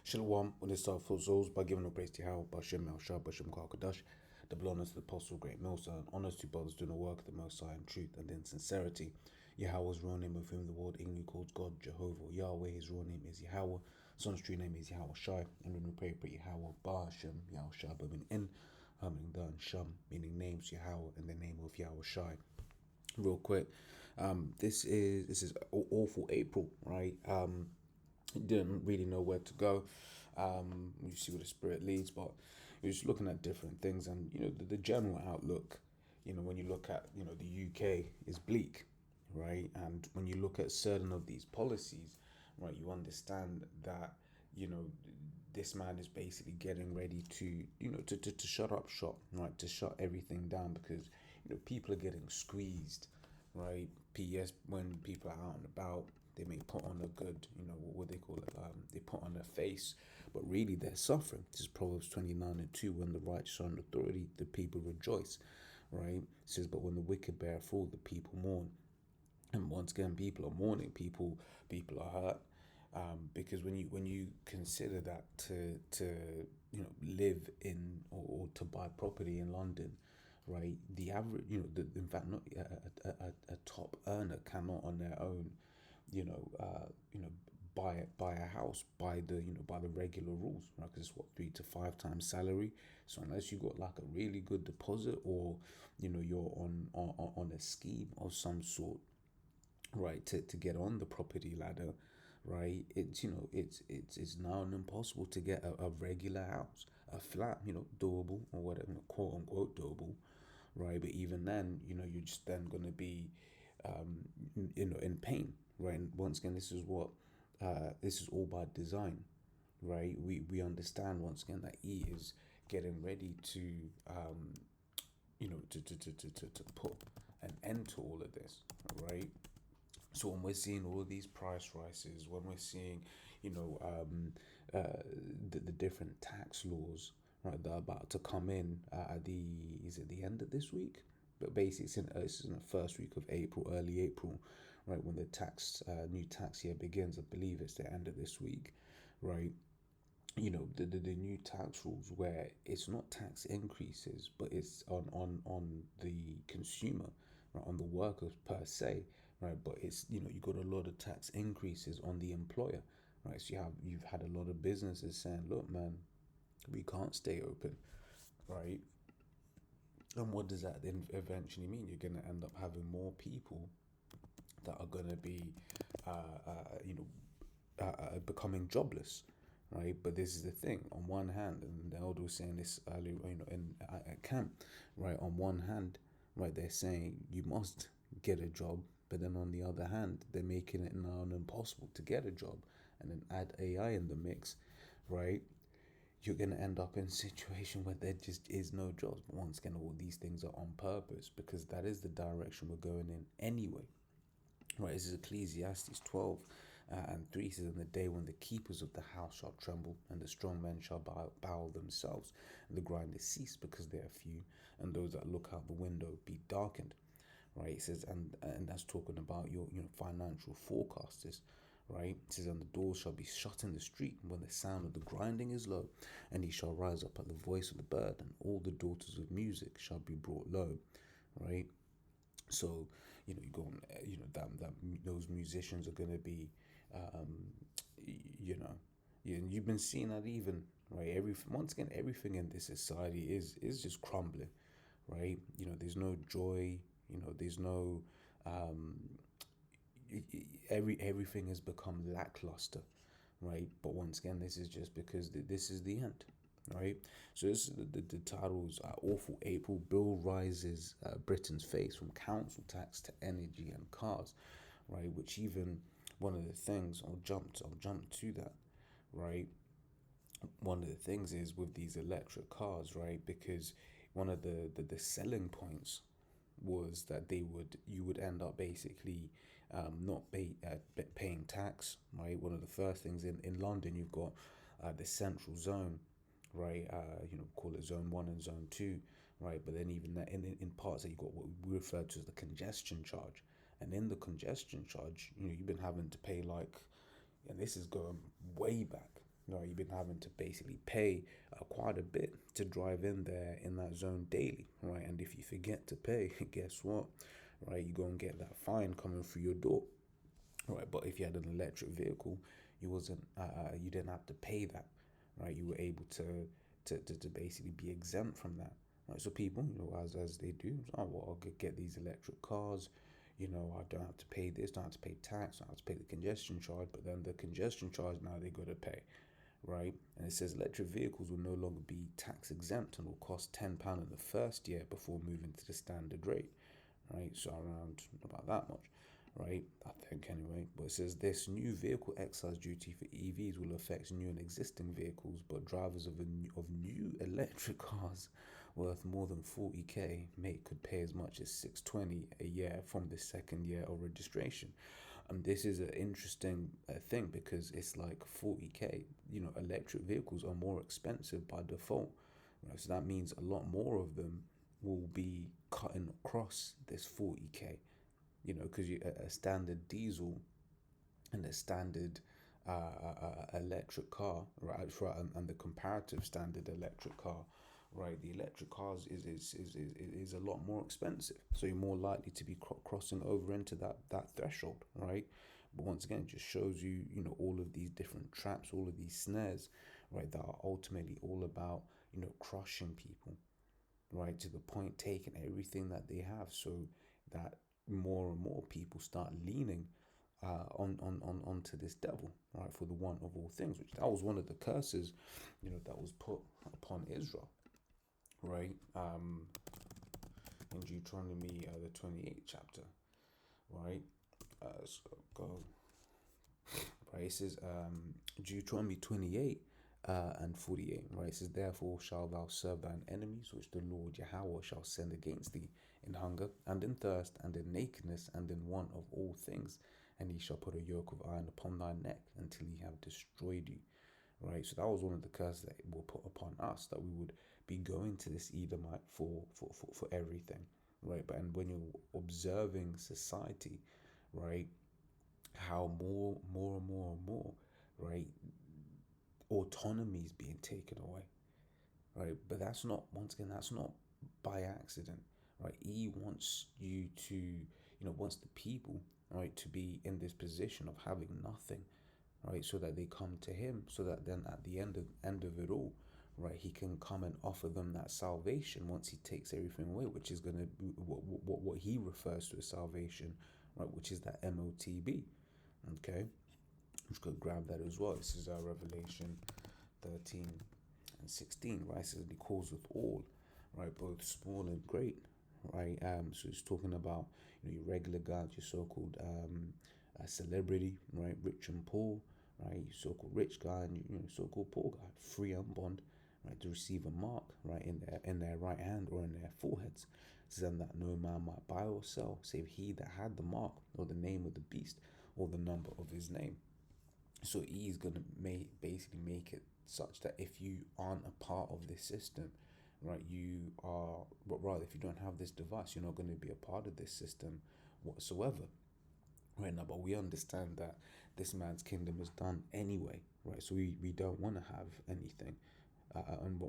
Shalom, when it starts for souls by giving no praise to Yahweh, Bashem Shah, Bashem Kakadash, double honors to the apostle, great Milsa, and honors to brothers doing the work of the Most High in truth and in sincerity. Yahweh's real name, of whom the world English calls God, Jehovah. Yahweh, his real name is Yahweh. Son's true name is Yahweh Shai, and when we pray Yahweh, Bashem, Yahweh Shai, but in, meaning the and Sham, meaning names Yahweh in the name of Yahweh Shai. Real quick, this is awful April, right? Didn't really know where to go. You see where the spirit leads, but you're just looking at different things, and the general outlook. When you look at the UK is bleak, right? And when you look at certain of these policies, right, you understand that this man is basically getting ready to to shut up shop, right? To shut everything down because people are getting squeezed, right? P.S. When people are out and about, they may put on a good, what they call it, they put on a face, but really they're suffering. This is Proverbs 29:2. When the righteous are in authority, the people rejoice, right? It says, but when the wicked bear fruit, the people mourn. And once again, people are mourning. People are hurt, because when you consider that to live in or to buy property in London, right? The average, in fact, not a top earner cannot on their own, buy a house by the regular rules, right? Because it's what 3 to 5 times salary. So unless you got like a really good deposit or you're on a scheme of some sort, right, to get on the property ladder, right? It's now impossible to get a regular house, a flat, doable or whatever, quote unquote doable, right? But even then, you're just then gonna be in pain, right? And once again, this is all by design, right? We understand once again that he is getting ready to to put an end to all of this, right? So when we're seeing all of these price rises, when we're seeing, the different tax laws, right, that are about to come in at is it the end of this week? But basically, it's in the first week of April, early April, right, when the new tax year begins. I believe it's the end of this week, right? The new tax rules where it's not tax increases, but it's on the consumer, right, on the workers per se, right? But it's you got a lot of tax increases on the employer, right? So you've had a lot of businesses saying, look, man, we can't stay open, right? And what does that then eventually mean? You're going to end up having more people that are going to be, becoming jobless, right? But this is the thing. On one hand, and the elder was saying this earlier, at camp, right? On one hand, right, they're saying you must get a job, but then on the other hand, they're making it now impossible to get a job, and then add AI in the mix, right? You're going to end up in a situation where there just is no jobs. But once again, all these things are on purpose because that is the direction we're going in anyway. Right, this is Ecclesiastes 12:3 says, in the day when the keepers of the house shall tremble, and the strong men shall bow themselves, and the grinders cease because they are few, and those that look out the window be darkened. Right, it says, and that's talking about your financial forecasters. Right, it says, and the doors shall be shut in the street when the sound of the grinding is low, and he shall rise up at the voice of the bird, and all the daughters of music shall be brought low. Right, so you go on, that those musicians are going to be, you've been seeing that even, right? Once again, everything in this society is just crumbling, right? There's no joy. There's no everything has become lackluster, right? But once again, this is just because this is the end, right? So this is the titles are awful April. Bill rises Britain's face from council tax to energy and cars, right? Which even one of the things I'll jump to that, right? One of the things is with these electric cars, right? Because one of the selling points was that you would end up basically not paying tax, right? One of the first things in London, you've got the central zone, right? Call it zone 1 and zone 2, right? But then even that in parts that you got what we refer to as the congestion charge, and in the congestion charge, you've been having to pay like, and this is going way back, right? You've been having to basically pay quite a bit to drive in there in that zone daily, right? And if you forget to pay, guess what, right? You go and get that fine coming through your door, right? But if you had an electric vehicle, you didn't have to pay that, right? You were able to basically be exempt from that, right? So people, as they do, oh well, I'll get these electric cars. I don't have to pay this, don't have to pay tax, don't have to pay the congestion charge. But then the congestion charge now they got to pay, right? And it says electric vehicles will no longer be tax exempt and will cost £10 in the first year before moving to the standard rate, right? So around about that much, right? I think anyway. But it says this new vehicle excise duty for EVs will affect new and existing vehicles, but drivers of new electric cars worth more than 40k could pay as much as 620 a year from the second year of registration. And this is an interesting thing because it's like 40k. Electric vehicles are more expensive by default, right? So that means a lot more of them will be cutting across this 40k. Because a standard diesel and a standard electric car, right? And the comparative standard electric car, right? The electric cars is a lot more expensive, so you're more likely to be crossing over into that threshold, right? But once again, it just shows you, all of these different traps, all of these snares, right? That are ultimately all about, crushing people, right? To the point taking everything that they have, so that more and more people start leaning onto this devil, right? For the want of all things, which that was one of the curses, that was put upon Israel, right? In Deuteronomy, the 28th chapter, right? So go. Right, it says Deuteronomy 28 and 48, right? It says, therefore shalt thou serve thine enemies, which the Lord Yahweh shall send against thee, in hunger and in thirst and in nakedness and in want of all things, and he shall put a yoke of iron upon thy neck until he have destroyed you. Right, so that was one of the curses that were put upon us, that we would be going to this Edomite for everything, right? But and when you're observing society, right, how more, right, autonomy is being taken away, right? But that's not, once again, that's not by accident, right? He wants you to, wants the people, right, to be in this position of having nothing, right? So that they come to him, so that then at the end of it all, right, he can come and offer them that salvation once he takes everything away, which is going to be what he refers to as salvation, right? Which is that MOTB. Okay, I'm just gonna grab that as well. This is our Revelation 13 and 16, right? It says he calls with all, right, both small and great, right? So it's talking about, your regular guys, your so-called a celebrity, right, rich and poor, right, your so-called rich guy and your so-called poor guy, free and bond, right, to receive a mark, right, in their right hand or in their foreheads, so then that no man might buy or sell, save he that had the mark or the name of the beast or the number of his name. So he's gonna basically make it such that if you aren't a part of this system, right, you are, but rather if you don't have this device, you're not going to be a part of this system whatsoever, right? Now, but we understand that this man's kingdom is done anyway, right? So we don't want to have anything. And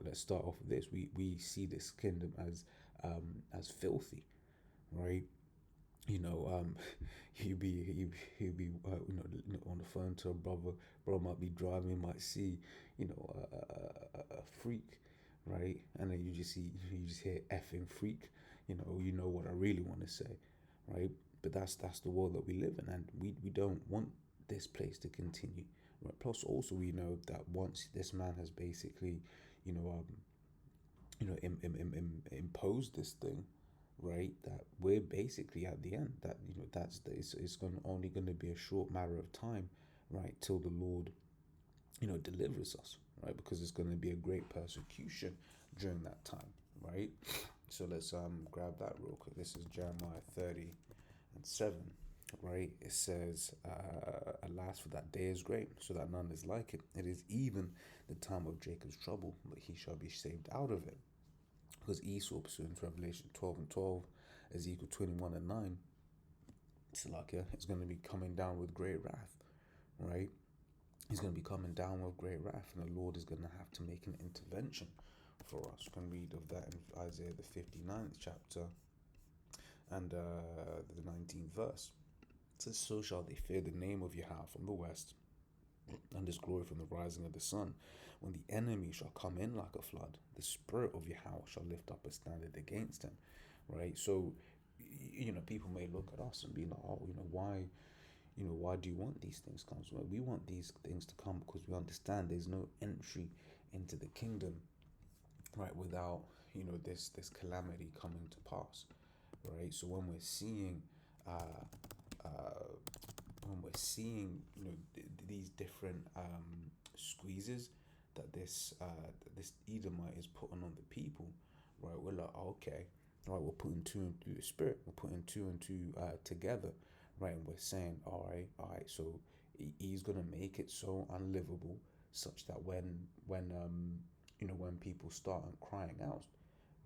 let's start off with this. We see this kingdom as filthy, right? you know, um, he'll be on the phone to a brother. Bro might be driving, might see, a freak, right? And then you just hear effing freak. You know what I really want to say, right? But that's the world that we live in, and we don't want this place to continue. Right? Plus, also we know that once this man has basically, you know, um, imposed this thing, right, that we're basically at the end, that it's only going to be a short matter of time, right, till the Lord delivers us, right, because it's going to be a great persecution during that time, right? So let's grab that real quick. This is Jeremiah 30:7, right? It says, alas, for that day is great, so that none is like it. It is even the time of Jacob's trouble, but he shall be saved out of it. Because Esau, pursuant to Revelation 12:12, Ezekiel 21:9, it's like it's going to be coming down with great wrath, right? He's going to be coming down with great wrath, and the Lord is going to have to make an intervention for us. You can read of that in Isaiah the 59th chapter and the 19th verse. It says, "So shall they fear the name of Yahweh from the west, and his glory from the rising of the sun. When the enemy shall come in like a flood, the spirit of Yahweh shall lift up a standard against him." Right? So, people may look at us and be like, "Oh, why do you want these things to come?" So we want these things to come because we understand there's no entry into the kingdom, right, without this calamity coming to pass, right? So uh, uh, when we're seeing these different squeezes that this Edomite is putting on the people, right? We're like, oh, okay, right, we're putting two and two the spirit, we're putting two and two together, right? And we're saying, all right, so he's gonna make it so unlivable, such that when people start crying out,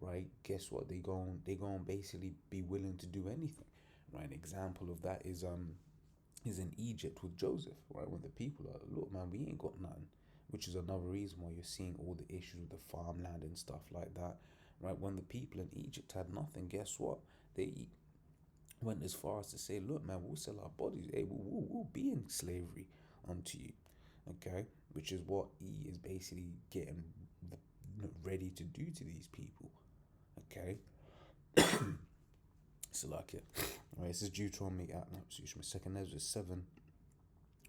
right? Guess what? They going basically be willing to do anything, right? An example of that is in Egypt with Joseph, right? When the people are, look, man, we ain't got nothing, which is another reason why you're seeing all the issues with the farmland and stuff like that, right? When the people in Egypt had nothing, guess what? They went as far as to say, look, man, we'll sell our bodies. Hey, we'll be in slavery unto you, okay? Which is what he is basically getting ready to do to these people, okay? So like it. Right, this is Deuteronomy second Ezra 7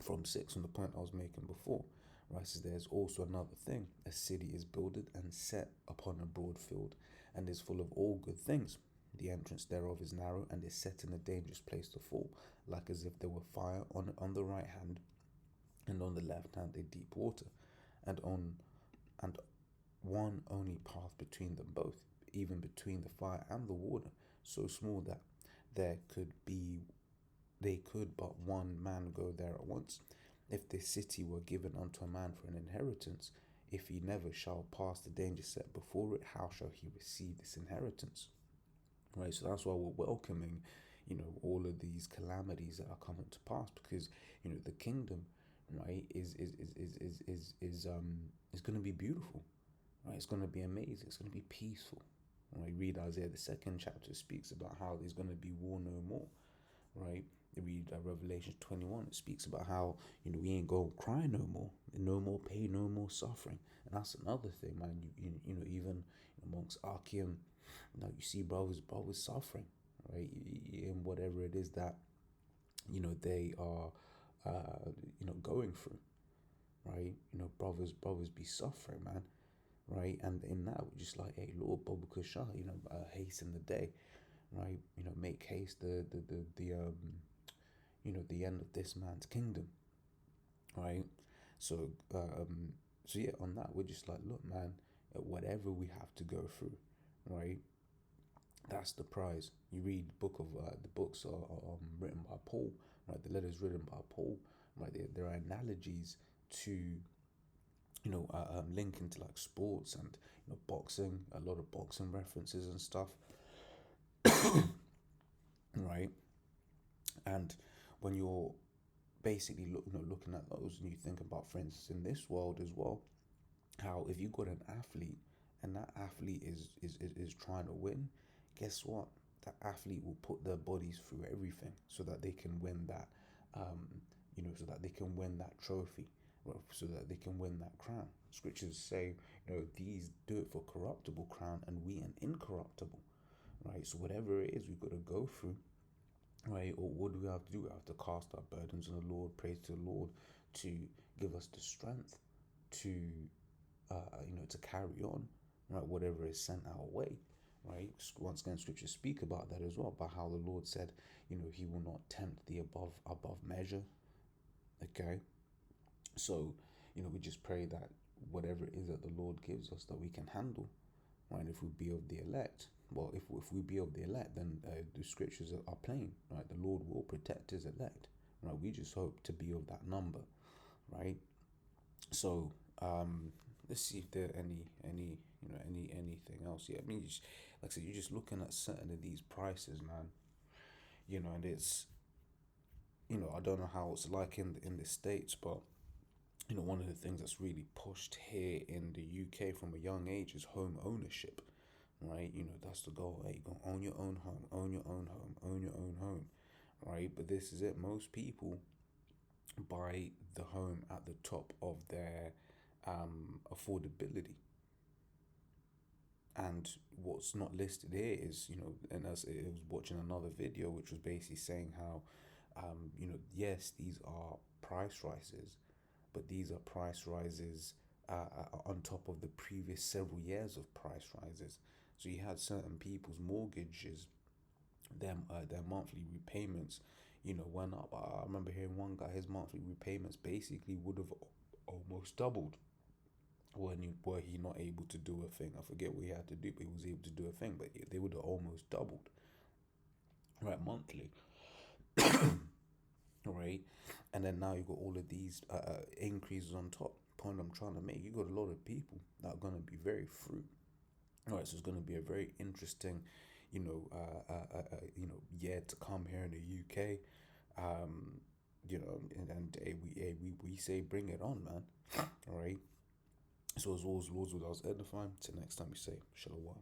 from 6 on the point I was making before. Right, so there's also another thing. A city is builded and set upon a broad field, and is full of all good things. The entrance thereof is narrow, and is set in a dangerous place to fall, like as if there were fire on the right hand, and on the left hand a deep water, and and one only path between them both, even between the fire and the water, so small that there could be they could but one man go there at once. If this city were given unto a man for an inheritance, if he never shall pass the danger set before it, how shall he receive this inheritance? Right, so that's why we're welcoming, all of these calamities that are coming to pass, because the kingdom, right, is going to be beautiful, right? It's going to be amazing. It's going to be peaceful. When I read Isaiah the second chapter, speaks about how there's going to be war no more, right? You read Revelation 21, it speaks about how we ain't gonna cry no more pain, no more suffering, and that's another thing, man. Even amongst Archeum, you see brothers suffering, right? In whatever it is that they are going through, right? Brothers be suffering, man, right? And in that, we're just like, hey, Lord, Baba Kusha, hasten the day, right? Make haste the end of this man's kingdom, right? So, so yeah, on that, we're just like, look, man, whatever we have to go through, right? That's the prize. You read the books are written by Paul, right? The letters written by Paul, right? There are analogies to linking to like sports and boxing, a lot of boxing references and stuff, right? And when you're basically looking at those, and you think about, for instance, in this world as well, how if you got an athlete and that athlete is trying to win, guess what? That athlete will put their bodies through everything so that they can win that, so that they can win that trophy, so that they can win that crown. Scriptures say, these do it for corruptible crown, and we an incorruptible, right? So whatever it is, we've got to go through, right? Or what do we have to do? We have to cast our burdens on the Lord, praise to the Lord to give us the strength to to carry on, right? Whatever is sent our way, right? Once again, scriptures speak about that as well, about how the Lord said, He will not tempt thee above measure. Okay, so we just pray that whatever it is that the Lord gives us, that we can handle, right? If we be of the elect, well, if we be of the elect, then the scriptures are plain, right? The Lord will protect His elect, right? We just hope to be of that number, right? So let's see if there are anything else. Yeah, I mean, like I said, you're just looking at certain of these prices, man. And it's I don't know how it's like in the States, but one of the things that's really pushed here in the UK from a young age is home ownership, right? That's the goal. Hey, you go own your own home, own your own home, own your own home, right? But this is it. Most people buy the home at the top of their affordability. And what's not listed here is, and as I was watching another video, which was basically saying how, yes, these are price rises, but these are price rises on top of the previous several years of price rises. So you had certain people's mortgages, their monthly repayments, went up. I remember hearing one guy, his monthly repayments basically would have almost doubled were he not able to do a thing. I forget what he had to do, but he was able to do a thing. But they would have almost doubled, right, monthly, right? And then now you got all of these increases on top. Point I'm trying to make, you got a lot of people that are going to be very fruit. All right, so it's going to be a very interesting, year to come here in the UK. We say bring it on, man. All right. So as always, Lords, what I was edifying. Till next time, we say Shalom.